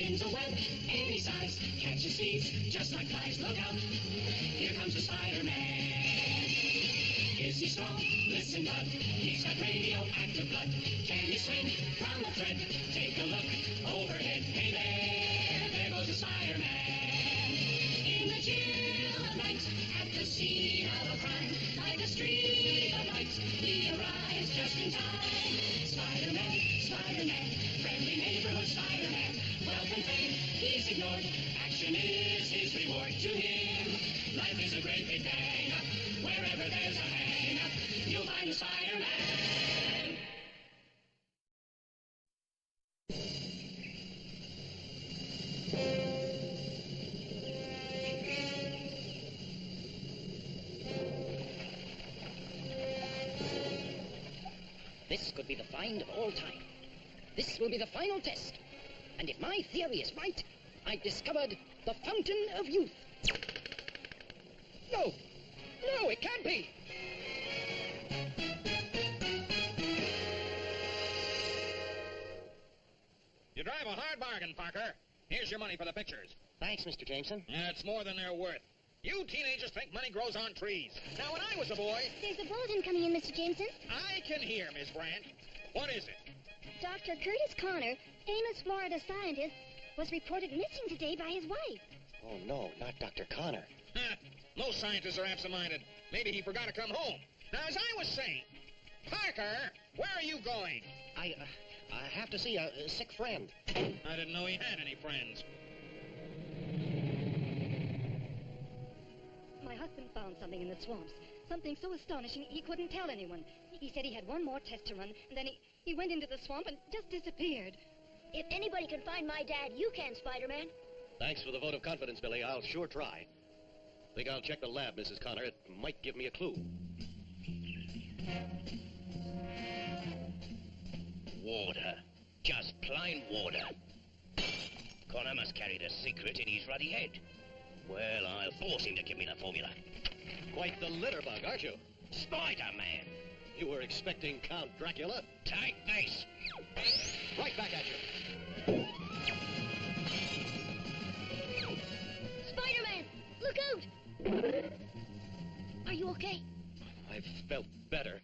spins a web any size, catches thieves just like flies. Look out, here comes the Spider-Man. Is he strong? Listen, bud, he's got radioactive blood. Can he swing from a thread? Take a look overhead. Hey there goes the Spider-Man. In the chill of night, at the scene of a crime, like a streak of light, he arrives just in time. Spider-Man, Spider-Man, friendly neighborhood Spider-Man. Wealth and fame, he's ignored. Action is his reward. To him, life is a great big bang. Wherever there's a hang, you'll find the Spider-Man. This could be the find of all time. This will be the final test. And if my theory is right, I've discovered the fountain of youth. No! No, it can't be! You drive a hard bargain, Parker. Here's your money for the pictures. Thanks, Mr. Jameson. It's more than they're worth. You teenagers think money grows on trees. Now, when I was a boy... There's a bulletin coming in, Mr. Jameson. I can hear, Miss Brandt. What is it? Dr. Curtis Connor, famous Florida scientist, was reported missing today by his wife. Oh, no, not Dr. Connor. Most scientists are absent-minded. Maybe he forgot to come home. Now, as I was saying, Parker, where are you going? I have to see a sick friend. I didn't know he had any friends. My husband found something in the swamps. Something so astonishing he couldn't tell anyone. He said he had one more test to run, and then he went into the swamp and just disappeared. If anybody can find my dad, you can, Spider-Man. Thanks for the vote of confidence, Billy. I'll sure try. Think I'll check the lab, Mrs. Connor. It might give me a clue. Water. Just plain water. Connor must carry the secret in his ruddy head. Well, I'll force him to give me the formula. Quite the litter bug, aren't you? Spider-Man! You were expecting Count Dracula? Take this! Right back at you. Spider-Man, look out! Are you okay? I felt better.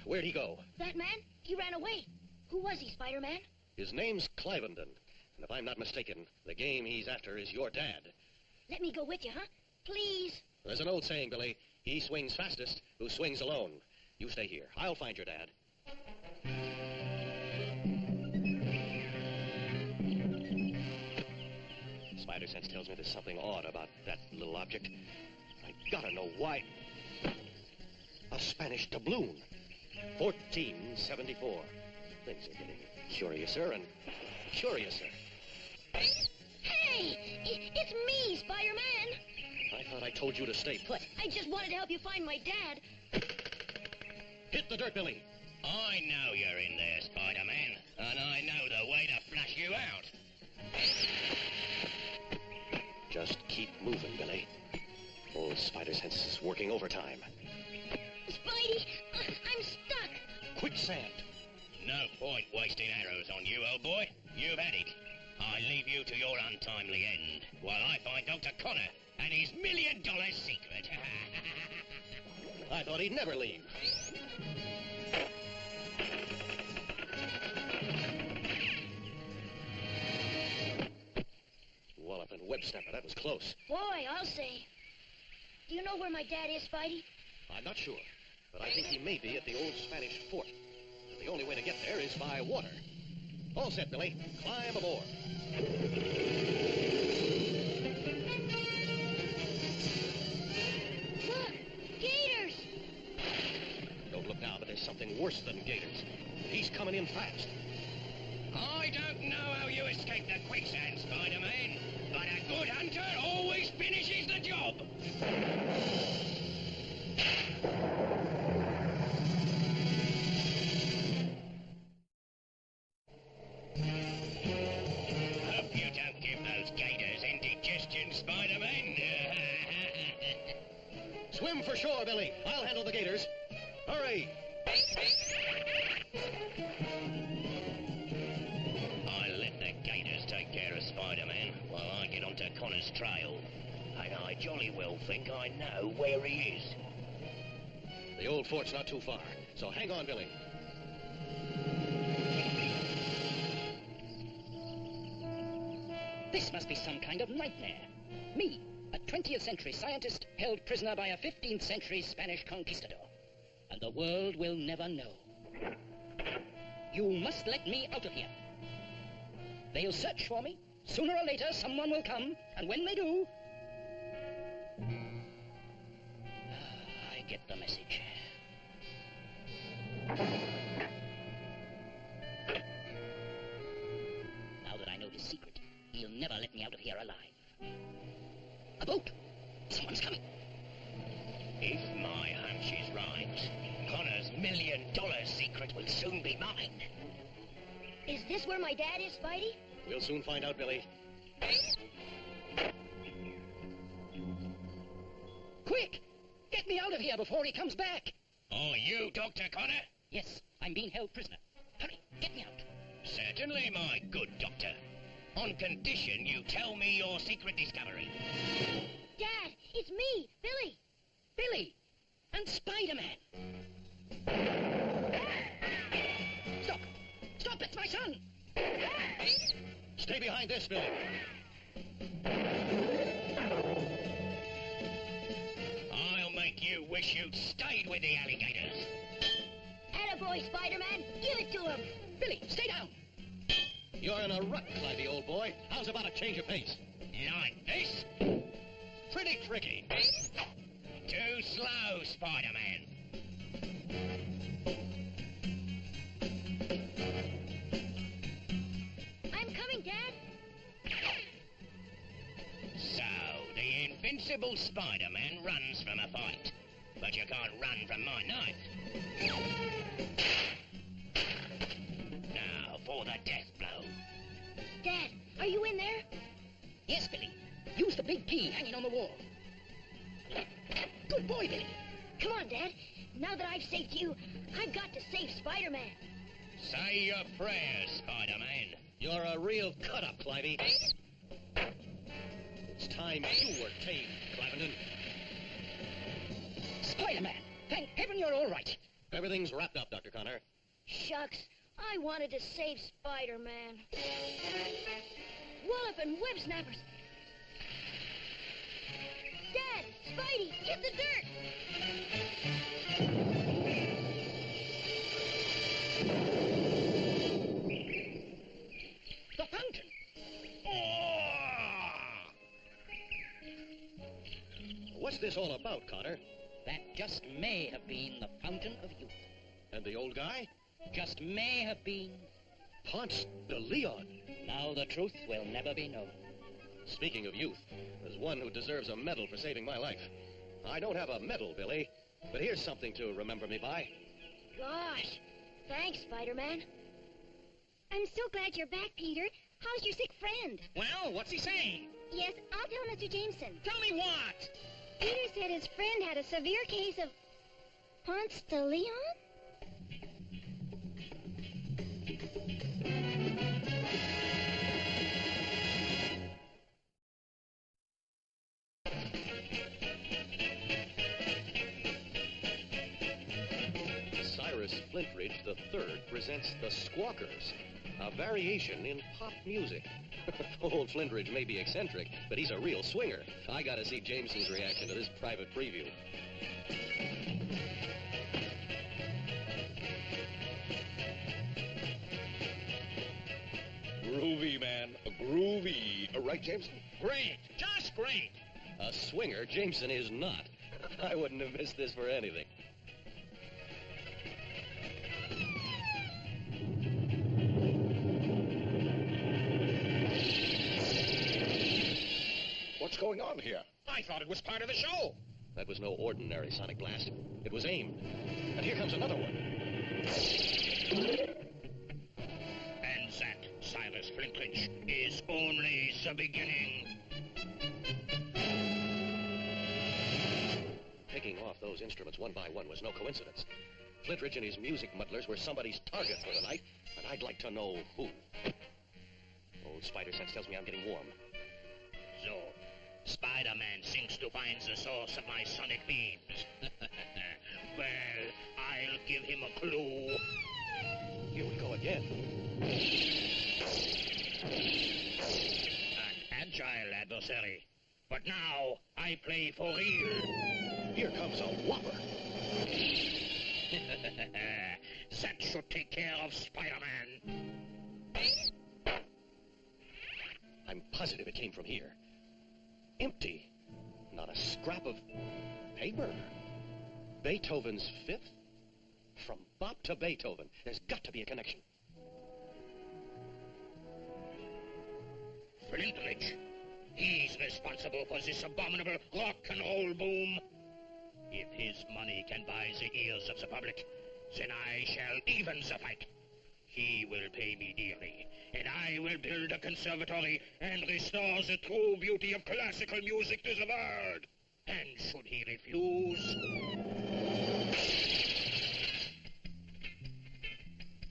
Where'd he go? That man? He ran away. Who was he, Spider-Man? His name's Clivenden. And if I'm not mistaken, the game he's after is your dad. Let me go with you, huh? Please. There's an old saying, Billy. He swings fastest who swings alone. You stay here. I'll find your dad. Spider sense tells me there's something odd about that little object. I gotta know why. A Spanish doubloon. 1474. Things are getting curiouser and curiouser. Hey! It's me, Spider-Man! I thought I told you to stay put. I just wanted to help you find my dad. Hit the dirt, Billy. I know you're in there, Spider-Man, and I know the way to flush you out. Just keep moving, Billy. Old Spider sense is working overtime. Spidey, I'm stuck. Quicksand. No point wasting arrows on you, old boy. You've had it. I leave you to your untimely end, while I find Dr. Connor and his $1 million secret. I thought he'd never leave. Wallop and web snapper, that was close. Boy, I'll say. Do you know where my dad is, Spidey? I'm not sure, but I think he may be at the old Spanish fort. And the only way to get there is by water. All set, Billy. Climb aboard. Look! Gators! Don't look now, but there's something worse than gators. He's coming in fast. I don't know how you escaped the quicksand, Spider-Man, but a good hunter always finishes the job. Hope you don't give those gators indigestion, Spider-Man. Swim for shore, Billy. I'll handle the gators. Hurry. I'll let the gators take care of Spider-Man. Connor's trail. And I jolly well think I know where he is. The old fort's not too far, so hang on, Billy. This must be some kind of nightmare. Me, a 20th century scientist, held prisoner by a 15th century Spanish conquistador. And the world will never know. You must let me out of here. They'll search for me. Sooner or later, someone will come, and when they do... I get the message. Now that I know his secret, he'll never let me out of here alive. A boat! Someone's coming. If my hunch is right, Connor's $1 million secret will soon be mine. Is this where my dad is, Spidey? We'll soon find out, Billy. Quick! Get me out of here before he comes back! Are you Dr. Connor? Yes, I'm being held prisoner. Hurry, get me out. Certainly, my good doctor. On condition you tell me your secret discovery. Dad, it's me, Billy. Billy! And Spider-Man! Stop! Stop, it's my son! Stay behind this, Billy. I'll make you wish you'd stayed with the alligators. Attaboy, Spider-Man. Give it to him. Billy, stay down! You're in a rut, Clivey, old boy. How's about a change of pace? Like this? Pretty tricky. Too slow, Spider-Man. I'm coming, Dad. So, the invincible Spider-Man runs from a fight. But you can't run from my knife. Now, for the death blow. Dad, are you in there? Yes, Billy. Use the big key hanging on the wall. Good boy, Billy. Come on, Dad. Now that I've saved you, I've got to save Spider-Man. Say your prayers, Spider-Man. You're a real cut-up, Clivey. It's time you were tamed, Clivenden. Spider-Man, thank heaven you're all right. Everything's wrapped up, Dr. Connor. Shucks, I wanted to save Spider-Man. Wallop and web snappers. Dad, Spidey, get the dirt! The fountain. What's this all about, Connor? That just may have been the fountain of youth. And the old guy? Just may have been. Ponce de Leon. Now the truth will never be known. Speaking of youth, there's one who deserves a medal for saving my life. I don't have a medal, Billy, but here's something to remember me by. Gosh, thanks, Spider-Man. I'm so glad you're back, Peter. How's your sick friend? Well, what's he saying? Yes, I'll tell Mr. Jameson. Tell me what? Peter said his friend had a severe case of Ponce de Leon? Cyrus Flintridge III presents the Squawkers, a variation in pop music. Old Flintridge may be eccentric, but he's a real swinger. I gotta see Jameson's reaction to this private preview. Groovy, man. Groovy. Right, Jameson? Great. Just great. A swinger, Jameson is not. I wouldn't have missed this for anything. What's going on here? I thought it was part of the show. That was no ordinary sonic blast. It was aimed. And here comes another one. And that, Cyrus Flintridge, is only the beginning. Picking off those instruments one by one was no coincidence. Flintridge and his music muddlers were somebody's target for the night, and I'd like to know who. Old spider sense tells me I'm getting warm. So, Spider-Man thinks to find the source of my sonic beams. Well, I'll give him a clue. Here we go again. An agile adversary. But now, I play for real. Here comes a whopper. That should take care of Spider-Man. I'm positive it came from here. Empty. Not a scrap of paper. Beethoven's Fifth? From Bop to Beethoven. There's got to be a connection. Flintridge. He's responsible for this abominable rock and roll boom. If his money can buy the ears of the public, then I shall even the fight. He will pay me dearly, and I will build a conservatory and restore the true beauty of classical music to the world. And should he refuse...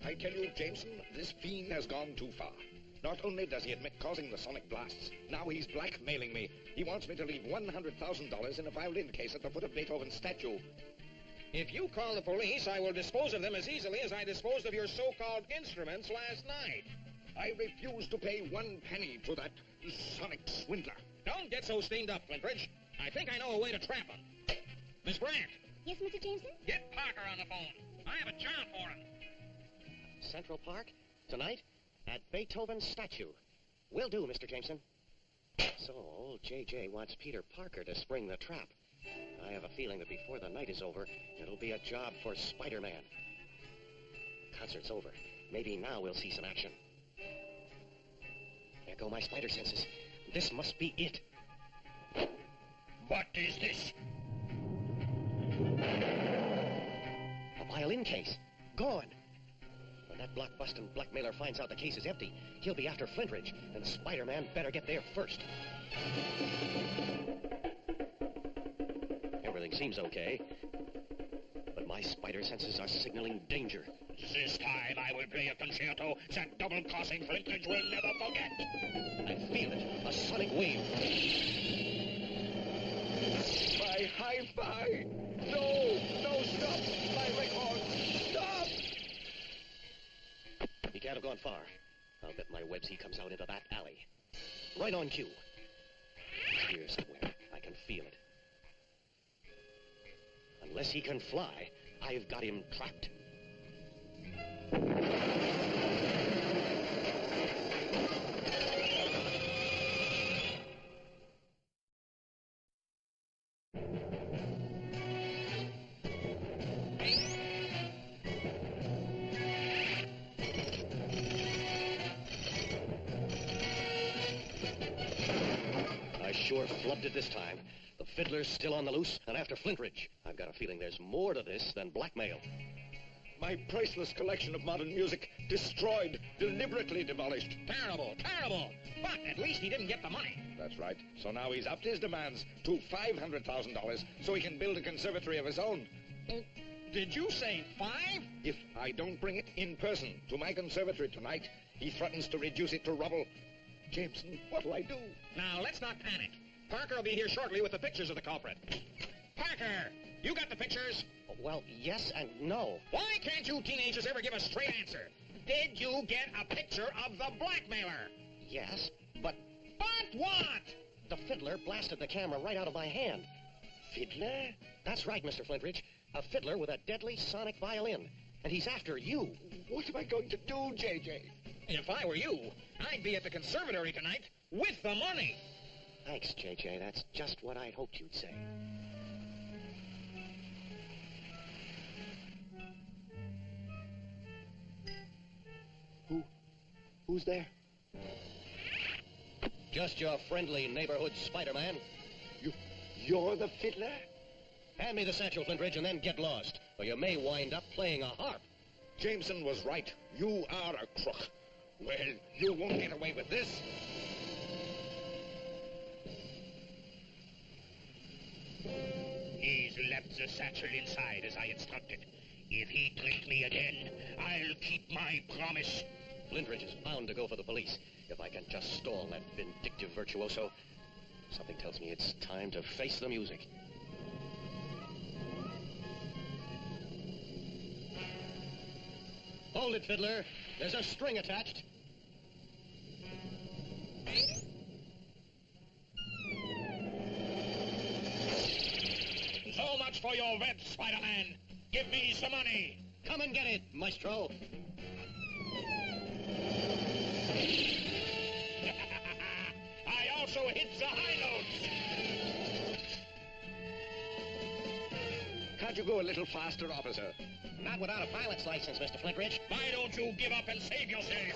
I tell you, Jameson, this fiend has gone too far. Not only does he admit causing the sonic blasts, now he's blackmailing me. He wants me to leave $100,000 in a violin case at the foot of Beethoven's statue. If you call the police, I will dispose of them as easily as I disposed of your so-called instruments last night. I refuse to pay 1 penny to that sonic swindler. Don't get so steamed up, Flintridge. I think I know a way to trap him. Miss Grant, Yes, Mr. Jameson? get Parker on the phone. I have a job for him. Central Park? Tonight? At Beethoven's statue. Will do, Mr. Jameson. So, old J.J. wants Peter Parker to spring the trap. I have a feeling that before the night is over, it'll be a job for Spider-Man. Concert's over. Maybe now we'll see some action. There go my spider senses. This must be it. What is this? A violin case. Gone. When that block-busting blackmailer finds out the case is empty, he'll be after Flintridge, and Spider-Man better get there first. Everything seems okay, but my spider senses are signaling danger. This time I will play a concerto that double-crossing Flintridge will never forget. I feel it. A sonic wave. My hi-fi! No! No, stop! My record! Stop! He can't have gone far. I'll bet my webs he comes out into that alley. Right on cue. Here somewhere. I can feel it. Unless he can fly, I've got him trapped. I sure flubbed it this time. The fiddler's still on the loose, and after Flintridge. I've got a feeling there's more to this than blackmail. My priceless collection of modern music destroyed, deliberately demolished. Terrible, terrible. But at least he didn't get the money. That's right. So now he's upped his demands to $500,000 so he can build a conservatory of his own. Did you say 5? If I don't bring it in person to my conservatory tonight, he threatens to reduce it to rubble. Jameson, what'll I do? Now, let's not panic. Parker will be here shortly with the pictures of the culprit. Parker, you got the pictures? Well, yes and no. Why can't you teenagers ever give a straight answer? Did you get a picture of the blackmailer? Yes, but But what? the fiddler blasted the camera right out of my hand. Fiddler? That's right, Mr. Flintridge. A fiddler with a deadly sonic violin. And he's after you. What am I going to do, J.J.? If I were you, I'd be at the conservatory tonight with the money. Thanks, J.J. That's just what I'd hoped you'd say. Who's there? Just your friendly neighborhood Spider-Man. You're the fiddler? Hand me the satchel, Flintridge, and then get lost, or you may wind up playing a harp. Jameson was right. You are a crook. Well, you won't get away with this. He's left the satchel inside as I instructed. If he tricked me again, I'll keep my promise. Flintridge is bound to go for the police. If I can just stall that vindictive virtuoso. Something tells me it's time to face the music. Hold it, fiddler. There's a string attached. So much for your vet, Spider-Man. Give me some money. Come and get it, maestro. I also hit the high notes. Can't you go a little faster, officer? Not without a pilot's license, Mr. Flintridge. Why don't you give up and save yourself?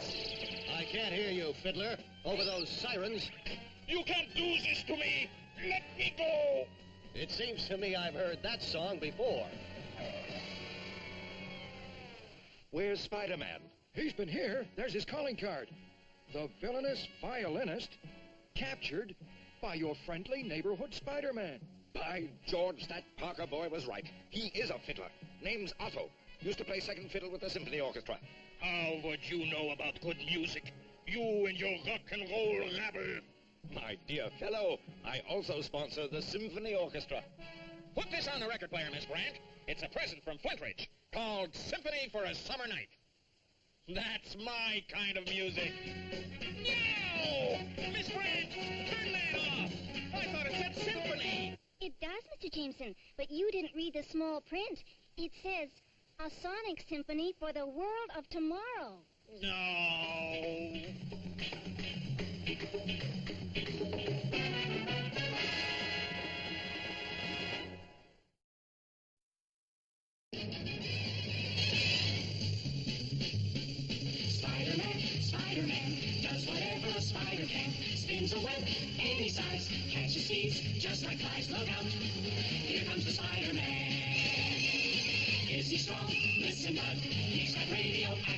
I can't hear you, fiddler. Over those sirens. You can't do this to me. Let me go. It seems to me I've heard that song before. Where's Spider-Man? He's been here. There's his calling card. The villainous violinist captured by your friendly neighborhood Spider-Man. By George, that Parker boy was right. He is a fiddler. Name's Otto. Used to play second fiddle with the symphony orchestra. How would you know about good music? You and your rock and roll rabble. My dear fellow, I also sponsor the symphony orchestra. Put this on the record player, Miss Brandt. It's a present from Flintridge called Symphony for a Summer Night. That's my kind of music. No! Miss Brandt, turn that off! I thought it said symphony. It does, Mr. Jameson, but you didn't read the small print. It says, a sonic symphony for the world of tomorrow. No. Spider-Man does whatever a spider can. Spins a web any size, catches thieves just like flies. Look out, here comes the Spider-Man. Is he strong? Listen, bud, he's got radioactive